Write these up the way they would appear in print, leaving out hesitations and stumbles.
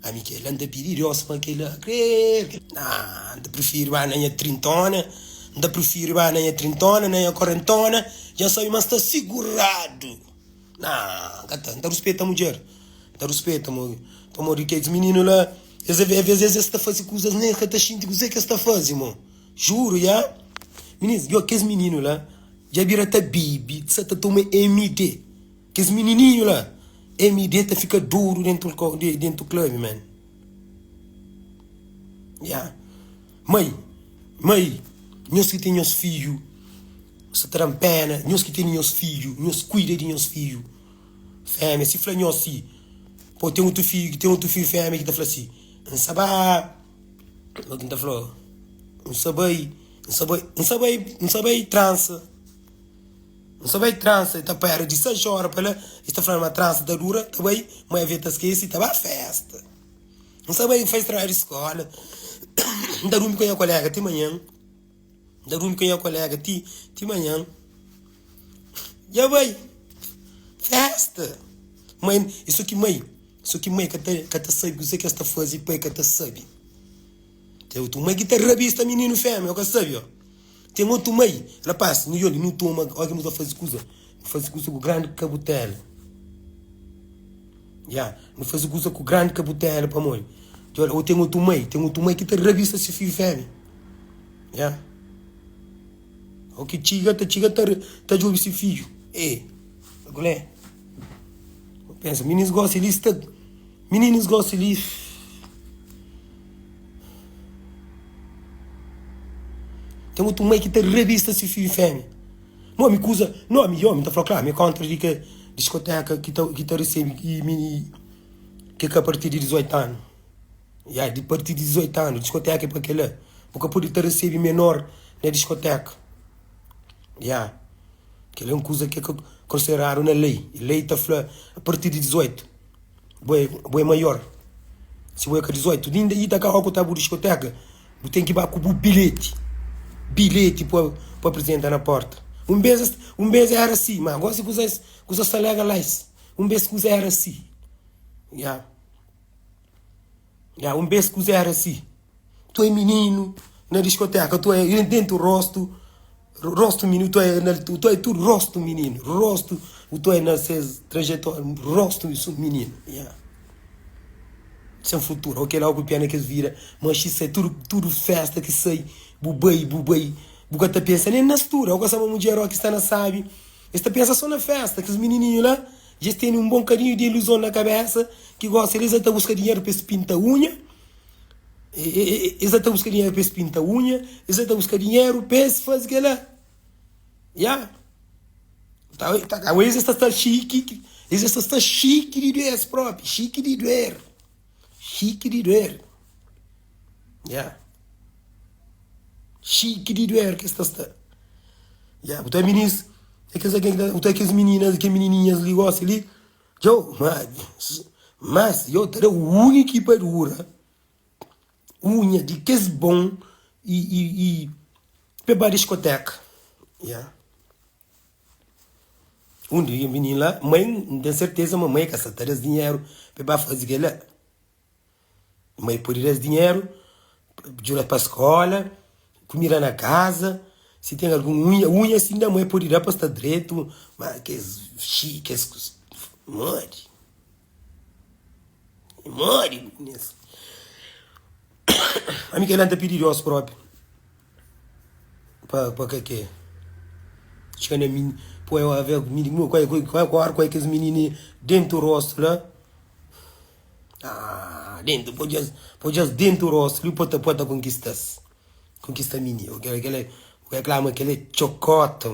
A Michele anda a pedir para aquele a crer. Não, anda prefiro a nem a trintona, anda prefiro a nem a trintona, nem a quarentona, já sabe, mas está segurado. Não, anda respeita a mulher, anda respeita a mulher. Toma que esse menino lá, às vezes está fazendo coisas nem que está sentindo que você está fazendo, juro, já. Menino, eu que esse menino lá, já vira até bibi, você está tomando MD, que esse menininho lá. MD tá fica duro dentro do clube, man. Yeah. Mãe, nós que temos filhos, se trampena, nós que temos filhos, nós cuida de nossos filhos. Fêmea, se fala nós assim, pô, tem outro filho fêmea que tá falando assim, não sabe, que tá falando, não sabe trança. Não sabe trança, está para de 6 horas para lá, está falando uma trança da dura, também, mas a veta esquece, está a festa. Não sabe faz trabalho de escola, ainda dorme com a colega, de manhã, ainda dorme com a colega, de manhã. Já vai, festa. Mãe, isso que mãe, que tá sabe, você que está fazendo, pai que está sabe. Tem tu mãe que tá rabista, menino fêmea, eu que sabe, ó. Tem outro meio, ela passa, no olho, não toma, olha que não faz coisa com o grande cabutelo. Já, não faz coisa com o grande cabutelo para mãe. Ou tem outro meio que te revista se filho fêmea. Já. O que chiga tá jogando esse filho. Agora pensa, meninos gostam de tem outro meio que te revista se filho fêmea. Não me acusa, não me tá falando claro, me contra de que discoteca que tá recebe que a partir de 18 anos. Já, de partir de 18 anos, discoteca é para aquele, porque pode ter receber menor na discoteca. Já. Que é uma coisa que consideraram na lei. A lei está falando a partir de 18. Boa maior. Se boa com 18, ainda está cá que está a discoteca, tem que ir com o bilhete para apresentar na porta. Um mês era assim, mas agora se você se alega lá, um mês que era assim. Já. Um mês que era assim. Tu é menino na discoteca, tu é dentro do rosto menino, tu é tudo rosto menino, tu é na trajetória, rosto menino. Já. Isso é um futuro, ok, lá o piano que vira, mas isso é tudo festa que sai, bubai, porque tá pensando nem na estrutura, ou essa mulher que está na sabe, está pensando só na festa, que os menininhos lá, já têm um bom carinho de ilusão na cabeça, que gosta, eles até buscam dinheiro para se pintar unha, eles até buscam dinheiro para se pintar unha, eles até buscam dinheiro para se fazer aquilo lá, já, eles estão chique, de doer próprio, chique de doer, já. Chique de doer que está. Já, o teu menino, aquelas meninas, que menininhas ali gostam ali. Mas eu terei o único para dura. Unha de que é bom e para discoteca. Já. Um dia, menino lá, mãe, tem certeza, mamãe que essa terá dinheiro para fazer aquilo. Mãe por esse dinheiro, jura para a escola, comida na casa, se tem alguma unha assim da mãe pode ir para estar direito, mas que chique, morre, nisso. A mim que ela anda pedindo aos próprios, para que chega na minha, pô, eu haver menino, qual é que os meninos dentro do rosto lá, dentro, pode dentro do rosto, ele pode conquista menino, aquele reclama que ele é chocote,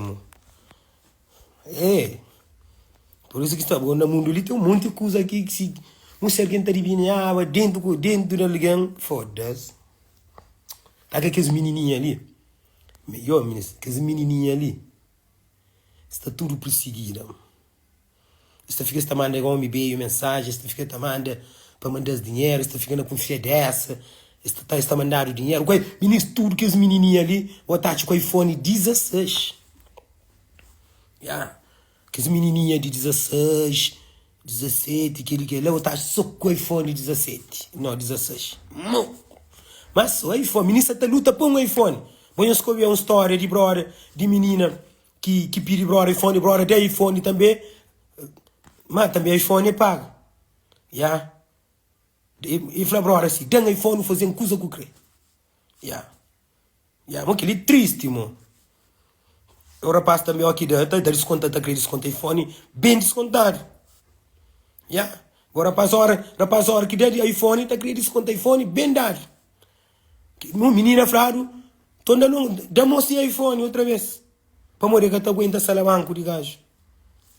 por isso que está bom no mundo ali tem um monte de coisa aqui que se não sei quem está adivinhava dentro da ligação, foda-se. Tá aqueles menininhos ali, melhor menino, aqueles menininhos ali, está tudo perseguido. Está ficando mandando homem bem mensagem, está ficando mandando para mandar dinheiro, está ficando com fé dessa. Está mandando dinheiro. Ministro, tudo que os menininhos ali, o Tati com o iPhone 16. Que as menininhas de 16, 17, que lá está só com o iPhone 17, não, 16. Mas o iPhone, ministra tá luta por um iPhone. Vou escrever uma história de brother, de menina que pede brother de iPhone também. Mas também iPhone é pago. Yeah. E fala brother assim, tem iPhone fazendo coisa que eu creio. Yeah. Yeah, mas que ele é triste, mano. O rapaz também aqui dá desconto, desconto iPhone bem descontado. Yeah. Agora rapaz hora que dá de iPhone, tá querendo desconto iPhone bem dado. Uma menina frado, tô dando, damos esse iPhone outra vez. Para morrer que tá aguenta salamanco de gajo.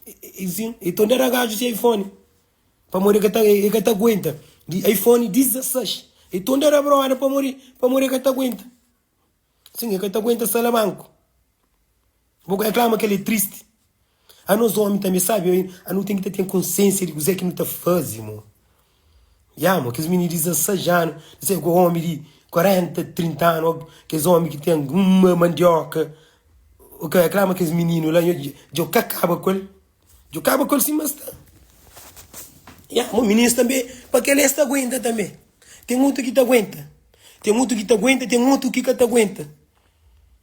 E tô dando gajo esse iPhone. Para morrer que tá aguenta. De iPhone 16. E tô dando a broada para morrer que tá aguenta. Sim, que tá aguenta salamanco. Vou reclamar que ele é triste. A nós homens também, sabe? A não tem que ter consciência de coisa que não está fazendo. Mano, que os meninos de 16 anos, não sei, o homem de 40, 30 anos, que os homens que têm uma mandioca, o que reclama que os meninos lá, eu acaba com ele. Eu acaba com ele sim, mas está. O menino também, para que ele está aguenta também. Tem outro que te aguenta. Tem outro que te aguenta, tem outro que te aguenta.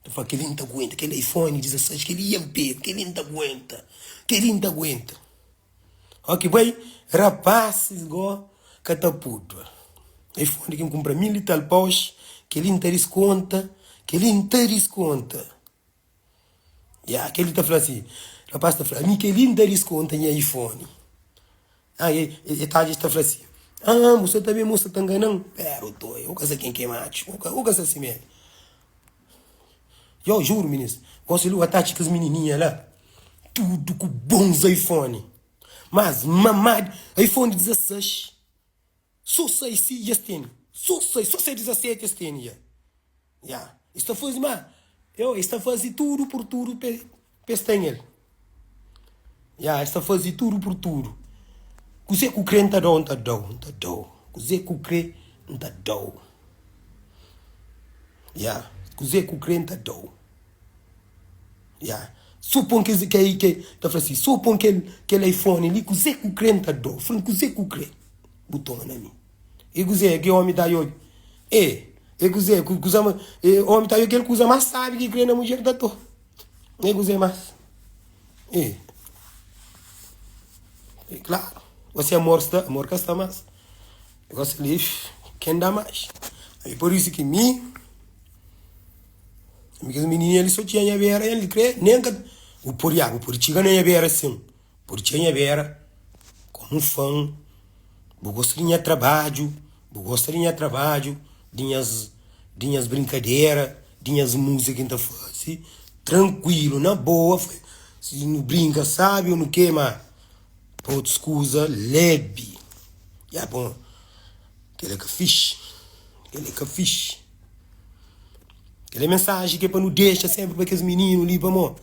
Tu fala que ele não te aguenta, que ele iPhone 16, que ele ia pego, que ele não te aguenta. Que ele não te aguenta. Ok, vai, rapazes, igual cataputo. iPhone que me compra 1000 e tal paus, que ele não te desconta, que ele não te desconta. Que ele está falando assim, rapaz está falando, mim que ele não te desconta em iPhone. E está falando assim, você também, moça, está enganando? Pera, eu não sei quem é macho, eu não sei assim mesmo. Eu juro, ministro, gosto de lutar com as menininhas lá, tudo com bons iPhone. Mas, mamãe, iPhone 16, só 6 este ano. Só 17 este ano. Está fazendo, mas, está fazendo tudo por tudo para ele. Está fazendo tudo por tudo. Você que crê não está dando. Você que crê não está dando. Você que crê não está dando. Supõe que tá falando assim, supõe que ele iPhone ali, você que crê não está dando. Falando que você que crê. Botou na mim. E você que homem está aí. E você que usa, homem está aí que ele usa mais sabe que crê na mulher da tua. E você mais. Claro. Você amor que está mais. Você ali, quem dá mais. E por isso que porque os meninos eles só tinham a ver, ele crê, nem que o por chiga nem a ver assim. Por tinha a ver, como fã, eu gostaria de trabalho, dinhas brincadeiras, dinhas músicas que a faz, tranquilo, na boa, se não brinca, sabe, ou não queima, pode escusa, leve. Bom, aquele é que fixe. Aquela mensagem que é para não deixar sempre para aqueles meninos ali, vamos.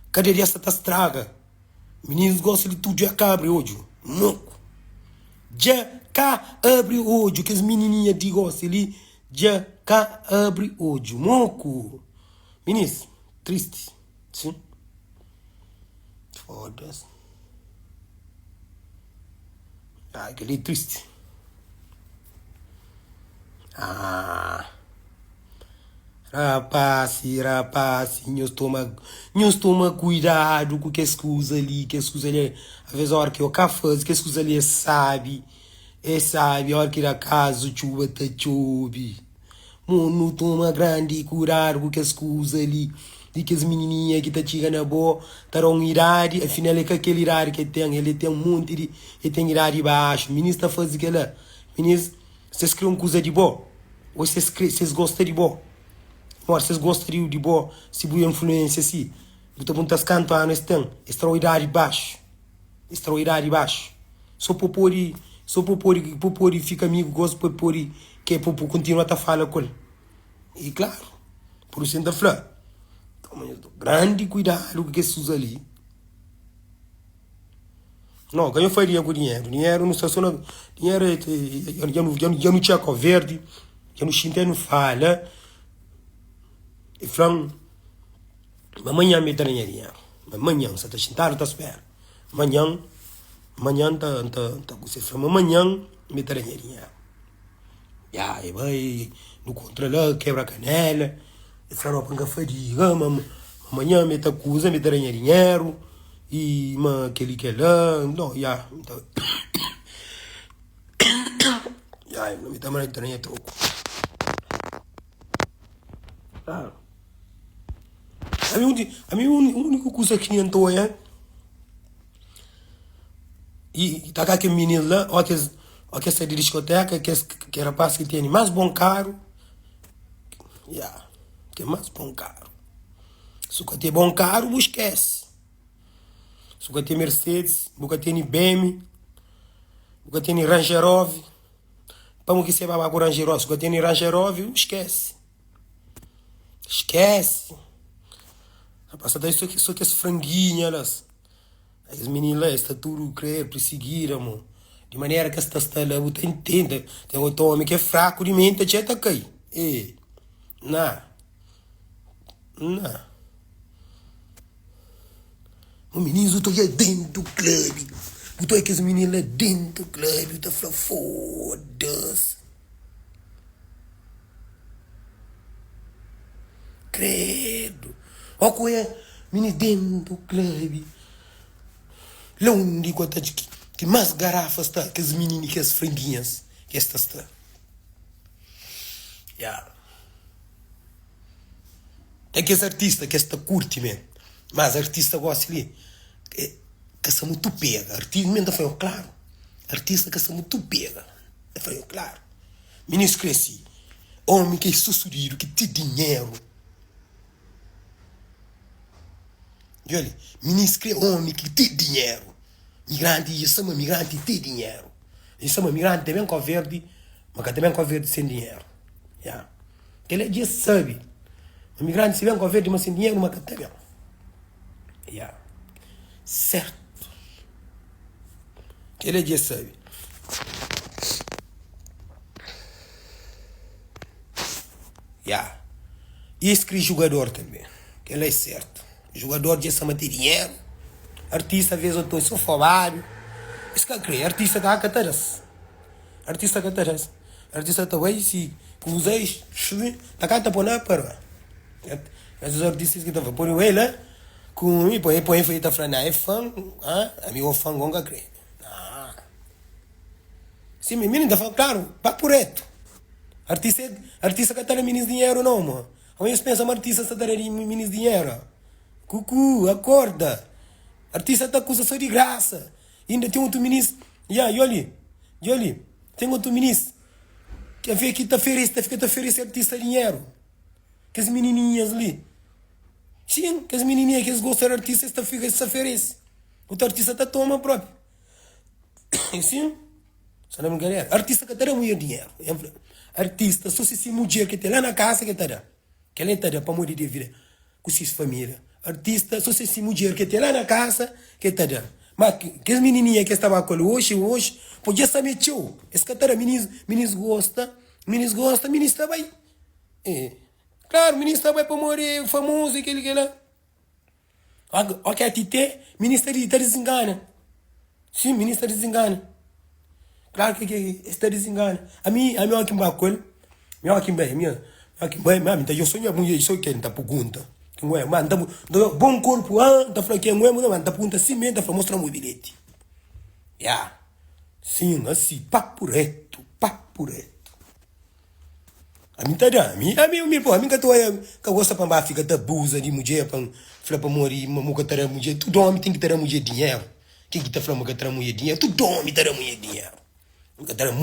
Cadê essa tá estraga? Meninos gostam de tudo, já cabre hoje. Moco. Já cá abre hoje, que as menininhas de gostam ali. Já cá abre hoje. Moco. Meninos, triste. Sim. Foda-se. Aquele triste. Rapaz, nós toma cuidado com que as coisas ali, às vezes a hora que eu café, que as coisas ali sabe, a hora que da casa chuva tá chove. Não toma grande cuidado com que as coisas ali, e que as menininhas que tá chegando na boa, tá com idade, afinal é que aquele idade que ele tem um monte de, ele tem idade baixo, menino tá fazendo aquela, menino, vocês criam coisa de boa, ou vocês gostam de boa. Vocês gostariam de boa, se boa influência assim. Você muitas cantanas têm extraordinariedade baixo. Só por pôr fica amigo, gosto por pôr que é por continuar a falar com ele. E claro, por isso ainda falar. Então, grande cuidado com que se usa ali. Não, ganho faria com dinheiro. Dinheiro não está só na... Dinheiro, eu não tinha verde, eu não tinha não fala. E falam, amanhã me darem dinheiro. Amanhã, você está sentado, está a esperar. Amanhã, Amanhã tá você fama amanhã me taranharia. Já, e vai no contra lá, quebra a canela, e fala para a fadiga, amanhã me tá acusa, me taranha dinheiro, e aquele que é lá, não, já, então, já, não me tá mais taranha troco. Ah. A mim, a única coisa que não tô é, e tá cá que menino lá, ó que essa de discoteca, que rapaz que tem mais bom caro, yeah, que é mais bom caro. Se você tem bom caro, você esquece. Se você tem Mercedes, você tem BMW, você tem Range Rover, para que você vai com Range Rover, se você tem Range Rover, esquece. Esquece. Rapaz, daí só que as franguinhas, as meninas lá, está tudo querer perseguir, amor. De maneira que esta está lá, você entende. Tem outro homem que é fraco de mente, já está cai. Não. Não. O menino, eu estou aí dentro do clube. Eu estou aí com os meninos lá dentro do clube. Eu estou falando, foda-se. Credo. Olha qual é, menino dentro do clube. Lá onde quanto que mais garrafas está, que as meninas, que as franguinhas, que estas está. Yeah. É que esse artista, que esta curte mesmo. Mas artista gosta ali. Que são muito pega. Artista mesmo foi claro. Artista que são muito pega. Foi claro. Ministro cresci. Homem que é sussurido, que tem dinheiro. E olha, ministro é homem que tem dinheiro. Migrante, e são migrante tem dinheiro. E são migrante também com verde, mas também com verde sem dinheiro. Yeah. Ele já sabe. O migrante se vem com verde, mas sem dinheiro, mas também. Yeah. Certo. Ele já sabe. Yeah. E esse jogador também. Ele é certo. Jogador já sabe ter dinheiro. Artista, às vezes, eu estou sofovado. Isso que eu creio. Artista está a catar-se. Artista catar-se. Artista está aí, se usei, está cá, está por lá, para. Esses artistas que estão por ele, com ele, põe feita frana, é fã, a minha fã gonga crê. Sim, menino, está falando, claro, para por reto. Artista que está menos dinheiro, não, mano. A minha pensa, artista está dando menos dinheiro. Cucu, acorda. Artista está com só de graça. Ainda tem outro ministro. E olha, tem outro ministro. Que a ver que está oferece artista dinheiro. Que as menininhas ali. Sim, que as menininhas que eles gostam de artistas se oferece. O artista está toma próprio. Sim, só não me engano. Artista que terá muito dinheiro. Artista, só se mulher que tem lá na casa que terá. Que ela terá para morrer de vida. Com sua família. Artista, só se mulher que tem lá na casa que terá. Mas que as menininhas que estavam com ele hoje, podia saber tio. Esse que terá, meninos gosta, meninos está bem. Claro, ministro vai para morrer, famoso, aquele que lá. Ok, a Tite, ministro está desengana. Sim, ministro desengana. Claro que está desengana. A mim aqui em Bacol, eu sonho muito, isso que está pergunta. Bom corpo, está falando que é muito, está pergunta assim mesmo, está mostrar um bilhete. Yeah. Sim, assim, papo reto. A mim tá dando. A mim que tô aí, que eu gosto para ficar da busa de mulher, para falar para morrer, uma muca terá mulher, tudo homem tem que ter mulher dinheiro. Quem que tá falando que terá mulher dinheiro? Tudo homem terá mulher dinheiro. Que terá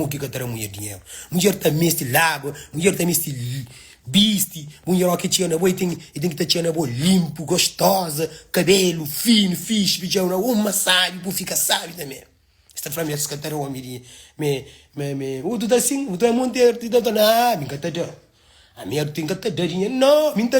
mulher dinheiro. Mulher tá mestre lago, mulher tá mestre biste, mulher que tinha na boa tem que estar tinha na boa limpo, gostosa, cabelo fino, fixe, pediu uma massagem, para ficar sábio também. Esta família se cantar o homem o tu tá assim, o tu é monte de dona, me canta a minha tem que ter dinheiro, não, me tá